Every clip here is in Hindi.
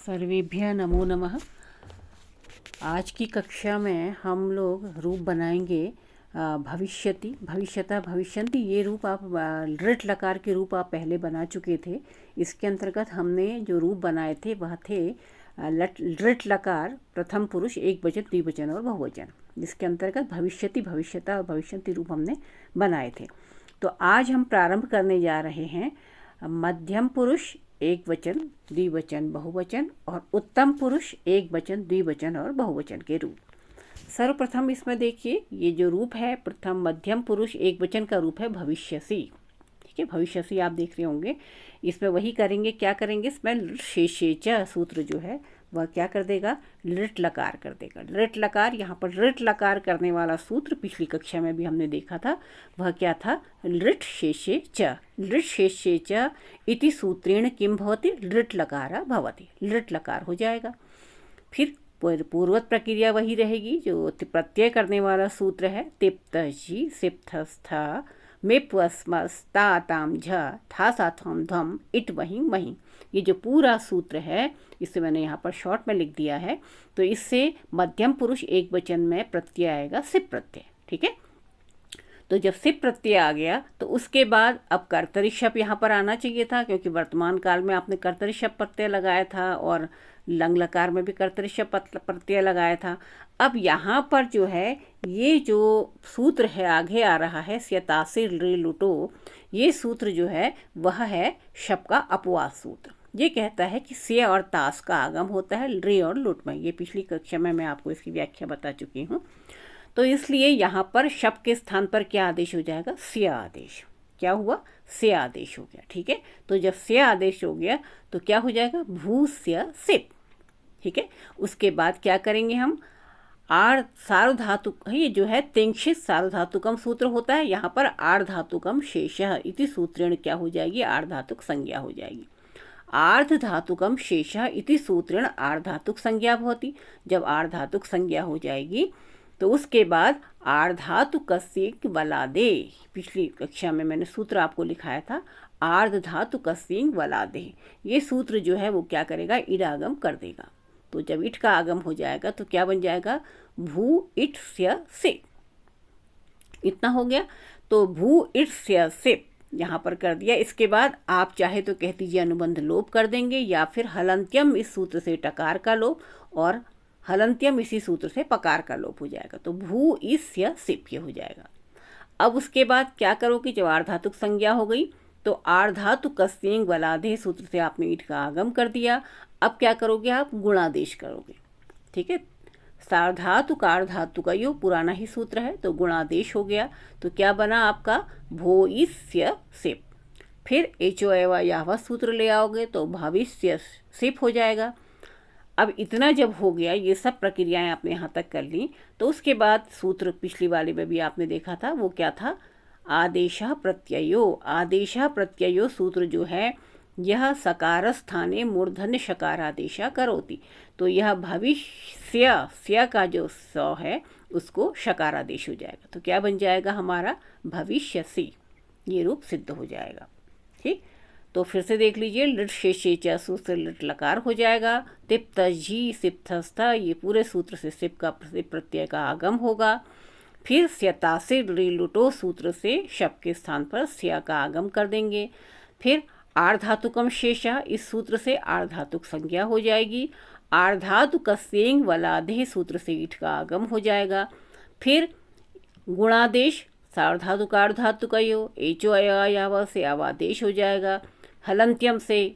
सर्वेभ्यः नमो नमः। आज की कक्षा में हम लोग रूप बनाएंगे भविष्यति, भविष्यता, भविष्यन्ति। ये रूप आप लृट लकार के रूप आप पहले बना चुके थे। इसके अंतर्गत हमने जो रूप बनाए थे वह थे लृट लकार, प्रथम पुरुष, एकवचन, द्विवचन और बहुवचन। जिसके अंतर्गत भविष्यति, भविष्यता और भविष्यन्ति रूप हमने बनाए थे। तो आज हम प्रारंभ करने जा रहे हैं मध्यम पुरुष, एक वचन, द्विवचन, बहुवचन और उत्तम पुरुष, एक वचन, द्विवचन और बहुवचन के रूप। सर्वप्रथम इसमें देखिए, ये जो रूप है प्रथम मध्यम पुरुष एक वचन का रूप है भविष्यसि। ठीक है, भविष्यसि आप देख रहे होंगे। इसमें वही करेंगे, क्या करेंगे, इसमें शेषेच सूत्र जो है वह क्या कर देगा, लृट लकार कर देगा। लृट लकार, यहाँ पर लृट लकार करने वाला सूत्र पिछली कक्षा में भी हमने देखा था, वह क्या था, लृट शेषे च। लृट शेषे च इति सूत्रेण किम भवति, लृट लकार भवति, लृट लकार हो जाएगा। फिर पूर्ववत प्रक्रिया वही रहेगी, जो प्रत्यय करने वाला सूत्र है तिप्तजी सिप्तस्था मेप्वस्मस्ता ताम झ था साथम धम इट वहीं वहीं। ये जो पूरा सूत्र है इसे मैंने यहाँ पर शॉर्ट में लिख दिया है। तो इससे मध्यम पुरुष एक वचन में प्रत्यय आएगा सिप प्रत्यय। ठीक है, तो जब सिप प्रत्यय आ गया तो उसके बाद अब कर्तरी शब्द यहाँ पर आना चाहिए था, क्योंकि वर्तमान काल में आपने कर्तरी शब्द प्रत्यय लगाया था और लंग लकार में भी कर्तरी शब्द प्रत्यय लगाया था। अब यहाँ पर जो है ये जो सूत्र है आगे आ रहा है स्यतासे रे लुटो, ये सूत्र जो है वह है शब्द का अपवाद सूत्र। ये कहता है कि से और तास का आगम होता है रे और लुट में। ये पिछली कक्षा में मैं आपको इसकी व्याख्या बता चुकी हूँ। तो इसलिए यहाँ पर शब्द के स्थान पर क्या आदेश हो जाएगा, से आदेश। क्या हुआ, से आदेश हो गया। ठीक है, तो जब से आदेश हो गया तो क्या हो जाएगा, भूस्य सिप। ठीक है, उसके बाद क्या करेंगे हम, आड़ सार्वधातु, ये जो है तिंक्षित सार्वधातुकम सूत्र होता है। यहाँ पर आर्धातुकम शेषः इति सूत्रेण क्या हो जाएगी, आर्धातुक संज्ञा हो जाएगी। आर्ध धातुकम शेषः इति सूत्रेण आर्धातुक संज्ञा भवति। जब आर्धातुक संज्ञा हो जाएगी तो उसके बाद आर्धातुकस्य वलादे, पिछली कक्षा में मैंने सूत्र आपको लिखाया था आर्धातुकस्य वलादे। ये सूत्र जो है वो क्या करेगा, इडागम कर देगा। तो जब इट का आगम हो जाएगा तो क्या बन जाएगा, भू इट से। इतना हो गया, तो भू इट से यहाँ पर कर दिया। इसके बाद आप चाहे तो कह दीजिए अनुबंध लोप कर देंगे, या फिर हलंत्यम इस सूत्र से टकार का लोप और हलंत्यम इसी सूत्र से पकार का लोप हो जाएगा। तो भू इस्य सिप ये हो जाएगा। अब उसके बाद क्या करोगे, जब आर्धातुक संज्ञा हो गई तो आर्धातुकस्येंग वलाधे सूत्र से आपने ईट का आगम कर दिया। अब क्या करोगे, आप गुणादेश करोगे। ठीक है, सार्धातुक आर्धातुक यो पुराना ही सूत्र है, तो गुणादेश हो गया। तो क्या बना आपका, भो इस्य सिप। फिर एचो एवा यावा सूत्र ले आओगे तो भविष्य सिप हो जाएगा। अब इतना जब हो गया, ये सब प्रक्रियाएं आपने यहाँ तक कर ली, तो उसके बाद सूत्र पिछली वाले में भी आपने देखा था, वो क्या था, आदेशः प्रत्ययो। आदेशः प्रत्ययो सूत्र जो है यह सकार स्थाने मूर्धन्य शकारादेशा करोति। तो यह भविष्य स्य का जो स है उसको शकारादेश हो जाएगा। तो क्या बन जाएगा हमारा, भविष्यसि। ये रूप सिद्ध हो जाएगा। ठीक, तो फिर से देख लीजिए, लृट शेषे च सूत्र लृट लकार हो जाएगा। तिप्त जी सिप्तस्था, ये पूरे सूत्र से सिप का प्रत्यय का आगम होगा। फिर स्यतासे रे लुटो सूत्र से शब्द के स्थान पर स्या का आगम कर देंगे। फिर आर्धातुकम शेषा, इस सूत्र से आर्धातुक संज्ञा हो जाएगी। आर्धातुकस्येंग वलाधे सूत्र से ईट का आगम हो जाएगा। फिर गुणादेश, सार्वधातुक आर्धातुकयो, एचो अयावा से अवादेश हो जाएगा। हलंत्यम से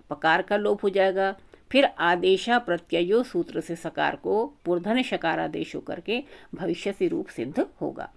पकार का लोप हो जाएगा। फिर आदेशा प्रत्ययो सूत्र से सकार को मूर्धन्य शकारादेश होकर के भविष्य से रूप सिद्ध होगा।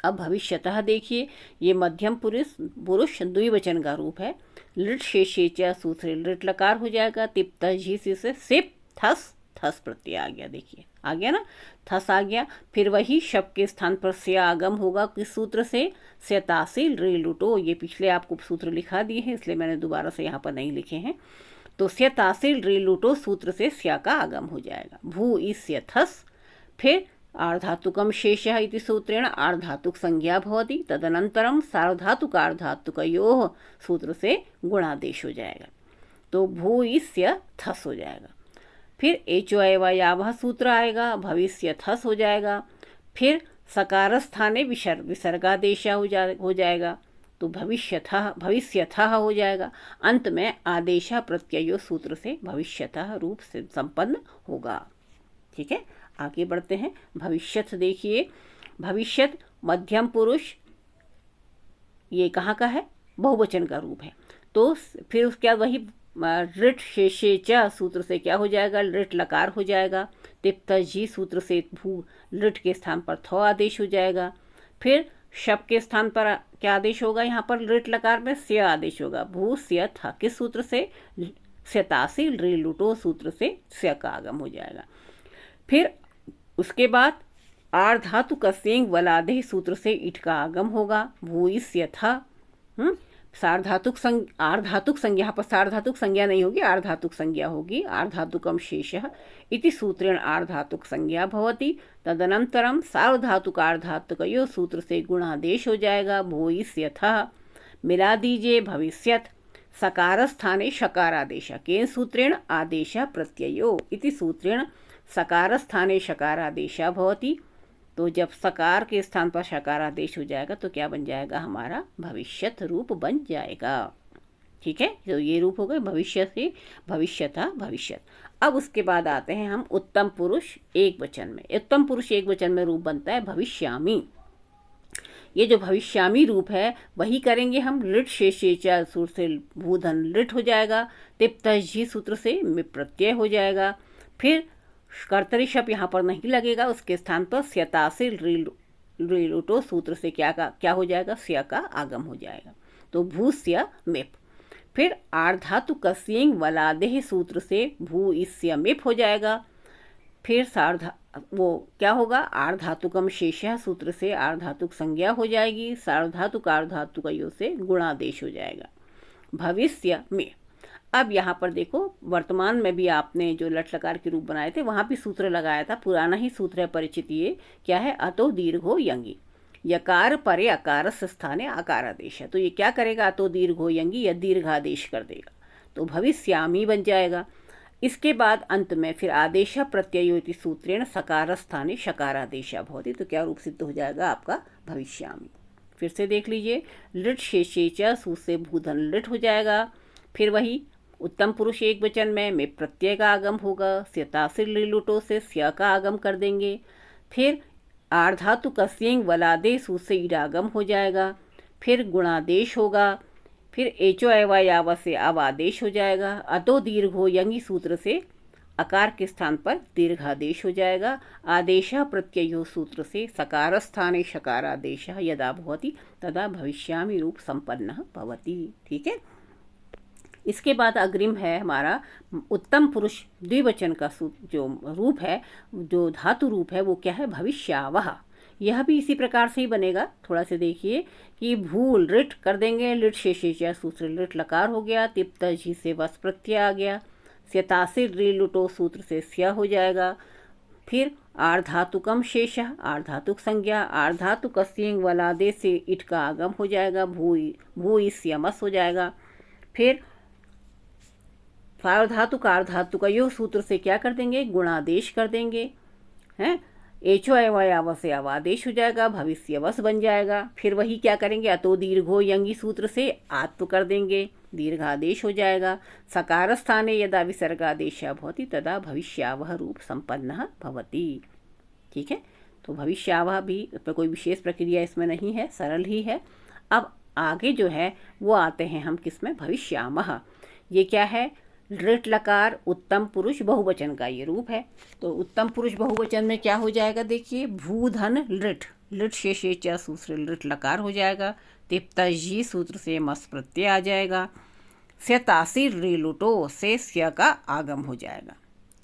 अब भविष्यतः देखिए, ये मध्यम पुरुष द्विवचन का रूप है। लृट शेषे च सूत्र लृट लकार हो जाएगा। तिप्त झी से सिप थस, थस प्रत्यय आ गया। देखिए आ गया ना, थस आ गया। फिर वही शब्द के स्थान पर से आगम होगा किस सूत्र से, स्यतासिल रे लुटो। ये पिछले आपको सूत्र लिखा दिए हैं, इसलिए मैंने दोबारा से यहाँ पर नहीं लिखे हैं। तो स्यतासिल रे लुटो सूत्र से स्या का आगम हो जाएगा। भू इस्य थस। फिर आर्धातुकम शेषः इति सूत्रेण आर्धातुक संज्ञा भवति। तदनंतरम सार्वधातुक आर्धातुकयोः सूत्र से गुणादेश हो जाएगा। तो भूयिष्य थस हो जाएगा। फिर एचो एवयावह सूत्र आएगा, भविष्य थस हो जाएगा। फिर सकार स्थाने विसर्गादेश हो जाएगा, तो भविष्यथः हो जाएगा। अंत में आदेशा प्रत्ययो सूत्र से भविष्यतः रूप से संपन्न होगा। ठीक है, आगे बढ़ते हैं। भविष्यथ देखिए, भविष्यत मध्यम पुरुष, ये कहाँ का है? बहुवचन का रूप है। तो फिर उसके बाद वही ऋट शेषे च सूत्र से क्या हो जाएगा? ऋट लकार हो जाएगा। तिप्त जी सूत्र से भू ऋट के स्थान पर थ आदेश हो जाएगा। फिर शब के स्थान पर क्या आदेश होगा? यहाँ पर ऋट लकार में स्य आदेश होगा। भू स्य था किस सूत्र से? स्यतासी ऋलुटो सूत्र से स्य का आगम हो जाएगा। फिर उसके बाद आर धातु का सेंग वलादेह सूत्र से इट का आगम होगा। भूयिष्य था सार्धातुक आर्धातुक संज्ञा, यहाँ पर सार्धातुक संज्ञा नहीं होगी, आर्धातुक संज्ञा होगी। आर्धातुकम शेषः इति सूत्रेण आर्धातुक संज्ञा भवति। तदनंतरम सार्वधातुक आर्धातुकयो सूत्र से गुणादेश हो जाएगा। भूयिष्यथः मिला दीजिए भविष्यत सकार स्थाने शकारादेश केन सूत्रेण आदेश प्रत्ययो इति सूत्रेण सकार स्थाने शकारादेश भवति। तो जब सकार के स्थान पर शकारादेश हो जाएगा तो क्या बन जाएगा? हमारा भविष्यत रूप बन जाएगा। ठीक है, तो ये रूप हो गए भविष्य से भविष्यथा भविष्यत। अब उसके बाद आते हैं हम उत्तम पुरुष एक वचन में। उत्तम पुरुष एक वचन में रूप बनता है भविष्यामी। ये जो भविष्यामी रूप है वही करेंगे हम। ऋट शेषेचा सूत्र से भूधन ऋट हो जाएगा। तिप्त जी सूत्र से प्रत्यय हो जाएगा। फिर कर्तरी शब्द यहाँ पर नहीं लगेगा, उसके स्थान पर स्यतासी ऋलुटो सूत्र से क्या हो जाएगा? स्या का आगम हो जाएगा, तो भूस्य मेप। फिर आर्धातु कस्येंग वलादेह सूत्र से भूइस्य मेप हो जाएगा। फिर वो क्या होगा? आर्धातुकम शेषः सूत्र से आर्धातुक संज्ञा हो जाएगी। सार्वधातुक आर्धातुकयो से गुणादेश हो जाएगा। भविष्य में अब यहाँ पर देखो, वर्तमान में भी आपने जो लट लकार के रूप बनाए थे वहाँ भी सूत्र लगाया था, पुराना ही सूत्र है परिचित। ये क्या है? अतो दीर्घो यंगी, यकार परे अकार स्थाने आकारादेश है। तो ये क्या करेगा? अतो दीर्घो यंगी या दीर्घादेश कर देगा, तो भविष्यामी बन जाएगा। इसके बाद अंत में फिर आदेश प्रत्ययो इति सूत्रेण सकार स्थाने शकारादेशा भवति। तो क्या रूप सिद्ध हो जाएगा आपका? भविष्यामी। फिर से देख लीजिए, लिट शेषेचा सू से भूधन लिट हो जाएगा। फिर वही उत्तम पुरुष एक वचन में प्रत्यय का आगम होगा। स्यतासिर लिलुटो से स्या का आगम कर देंगे। फिर आर्धातु कस्येंग वलादे सू से ईडागम हो जाएगा। फिर गुणादेश होगा। फिर एचो एवा यावा से अवादेश हो जाएगा। अतो दीर्घो यंगी सूत्र से अकार के स्थान पर दीर्घादेश हो जाएगा। आदेश प्रत्ययो सूत्र से सकार स्थाने शकारादेश यदा भवति तदा भविष्यामि रूप संपन्न भवति। ठीक है, इसके बाद अग्रिम है हमारा उत्तम पुरुष द्विवचन का जो रूप है, जो धातु रूप है, वो क्या है? भविष्यावह। यह भी इसी प्रकार से ही बनेगा। थोड़ा से देखिए कि भूल रिट कर देंगे। लिट शेषेचा सूत्र लिट लकार हो गया। तिप्त जी से वस प्रत्यय आ गया। स्यतासिर रिलुटो सूत्र से स्या हो जाएगा। फिर आर्धातुकम शेष आर्धातुक संज्ञा। आर्धातुक स्येंग वलादे से इट का आगम हो जाएगा। भू स्यमस हो जाएगा। फिर सार्वधातुक आर्धातुकयो सूत्र से क्या कर देंगे? गुणादेश कर देंगे। हैं, एचो एवयाव से अवादेश हो जाएगा। भविष्यवश बन जाएगा। फिर वही क्या करेंगे? अतो दीर्घो यंगी सूत्र से आत्व कर देंगे, दीर्घादेश हो जाएगा। सकार स्थाने यदा विसर्गादेश भवति तदा भविष्यावह रूप संपन्न भवति। ठीक है, तो भविष्यावह भी कोई विशेष प्रक्रिया इसमें नहीं है, सरल ही है। अब आगे जो है वो आते हैं हम किसमें? भविष्यामः। ये क्या है? ऋट लकार उत्तम पुरुष बहुवचन का ये रूप है। तो उत्तम पुरुष बहुवचन में क्या हो जाएगा? देखिए, भूधन ऋट, लिट शेषेचा सूत्र लिट लकार हो जाएगा। तिप्त जी सूत्र से मस प्रत्यय आ जाएगा। स्यतासी रिलुटो से स्या का आगम हो जाएगा।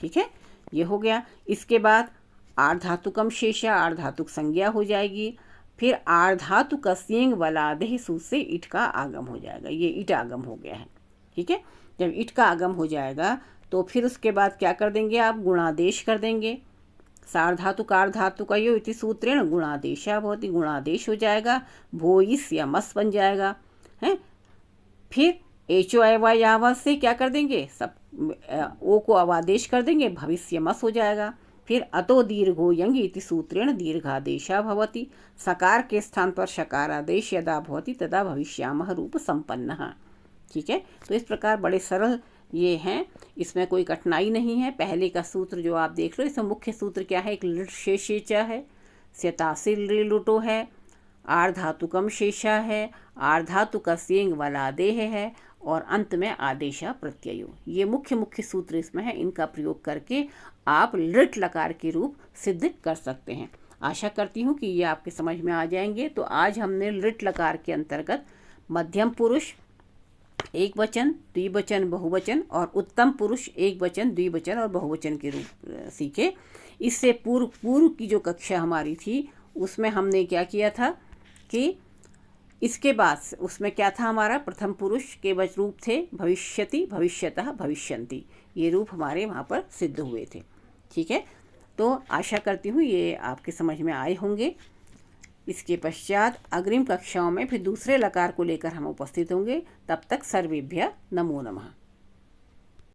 ठीक है, ये हो गया। इसके बाद आर्धातुकम शेषा आर्धातुक संज्ञा हो जाएगी। फिर आर्धातुक स्येंग वलादेह सूत्र से इट का आगम हो जाएगा। ये इट आगम हो गया है। ठीक है, जब इट का आगम हो जाएगा तो फिर उसके बाद क्या कर देंगे आप? गुणादेश कर देंगे। सार्धातुक आर्धातुकयो इति सूत्रेण गुणादेशा भवति। गुणादेश हो जाएगा। भोइस या मस बन जाएगा। हैं, फिर HOIY आवाज से क्या कर देंगे, सब ओ को अवादेश कर देंगे, भविष्य मस हो जाएगा। फिर अतो दीर्घो यंग इति सूत्रेण दीर्घादेशा भवति। सकार के स्थान पर शकारादेश यदा भवति तदा भविष्यामः रूप संपन्नः। ठीक है, तो इस प्रकार बड़े सरल ये हैं, इसमें कोई कठिनाई नहीं है। पहले का सूत्र जो आप देख लो, इसमें मुख्य सूत्र क्या है, एक लिट शेषेचा है, स्यतासिल लुटो है, आर्धातुकम शेषा है, आर्धातुका सेंग वाला देह है, और अंत में आदेशा प्रत्ययो। ये मुख्य सूत्र इसमें है। इनका प्रयोग करके आप लृट लकार के रूप सिद्ध कर सकते हैं। आशा करती हूँ कि ये आपके समझ में आ जाएंगे। तो आज हमने लृट लकार के अंतर्गत मध्यम पुरुष, एक वचन, द्विवचन, बहुवचन और उत्तम पुरुष, एक वचन, द्विवचन और बहुवचन के रूप सीखे। इससे पूर्व की जो कक्षा हमारी थी उसमें हमने क्या किया था कि इसके बाद उसमें क्या था, हमारा प्रथम पुरुष के रूप थे भविष्यति, भविष्यतः, भविष्यन्ति। ये रूप हमारे वहाँ पर सिद्ध हुए थे। ठीक है, तो आशा करती हूँ ये आपके समझ में आए होंगे। इसके पश्चात अग्रिम कक्षाओं में फिर दूसरे लकार को लेकर हम उपस्थित होंगे। तब तक सर्वेभ्यः नमो नमः।